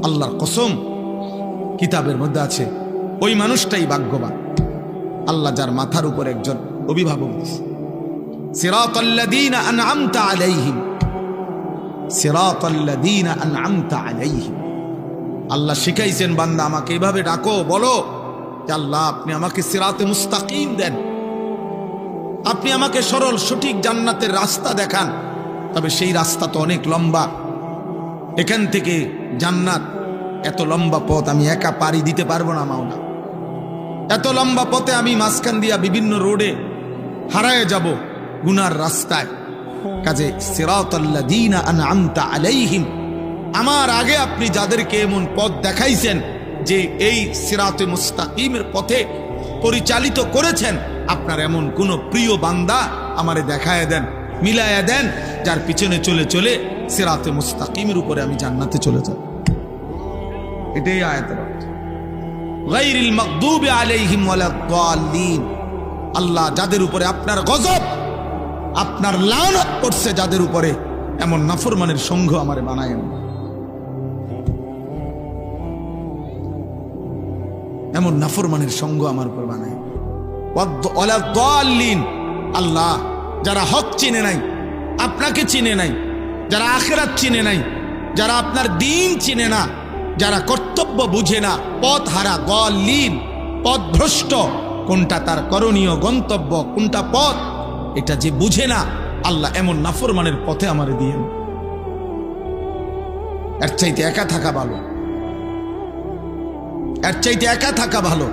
আল্লাহর কসম, কিতাবের মধ্যে আছে ওই মানুষটাই ভাগ্যবান আল্লাহ যার মাথার উপর একজন অভিভাবক দিয়েছে। সিরাতাল্লাযীনা আন'আমতা আলাইহিম, সিরাতাল্লাযীনা আন'আমতা আলাইহিম। আল্লাহ শিখাইছেন, বান্দা আমাকে এভাবে ডাকো, বলো যে আল্লাহ আপনি আমাকে সিরাতে মুস্তাকিম দেন, আপনি আমাকে সরল সঠিক জান্নাতের রাস্তা দেখান। তবে সেই রাস্তা তো অনেক লম্বা, এখান থেকে জান্নাত এত লম্বা পথ আমি একা পাড়ি দিতে পারবো না মাওলা। এত লম্বা পথে আমি মাঝখান দিয়া বিভিন্ন রোডে হারায় যাব গুনার রাস্তায়। কাজে সিরাতাল্লাযীনা আন'আমতা আলাইহিম, আমার আগে আপনি যাদেরকে এমন পথ দেখাইছেন যে এই সিরাতে মুস্তাকিমের পথে পরিচালিত করেছেন, আপনার এমন কোন প্রিয় বান্দা আমারে দেখায় দেন, মিলায়া দেন, যার পিছনে চলে চলে সিরাতে মুস্তাকিমের উপরে আমি জান্নাতে চলে যাব। এটাই আয়াতের অর্থ। গায়রিল মাগদুবি আলাইহিম ওয়ালাদ-দাল্লিন। আল্লাহ যাদের উপরে আপনার গজব, আপনার লানত পড়ছে যাদের উপরে, এমন নাফরমানের সঙ্গ আমারে বানায় না, এমন নাফরমানের সঙ্গ আমার উপর বানায় ওয়ালাদ-দাল্লিন। আল্লাহ যারা হক চিনে নাই, আপনাকে চিনে নাই, যারা আখিরাত চিনে নাই, যারা আপনার দ্বীন চিনে না, যারা কর্তব্য বুঝে না, পথ হারা, দাল্লিন, পথভ্রষ্ট, কোনটা তার করণীয় গন্তব্য, কোনটা পথ এটা যে বুঝে না, আল্লাহ এমন নাফরমানের পথে আমারে দিয়েন। এর চাইতে একা থাকা ভালো, এর চাইতে একা থাকা ভালো।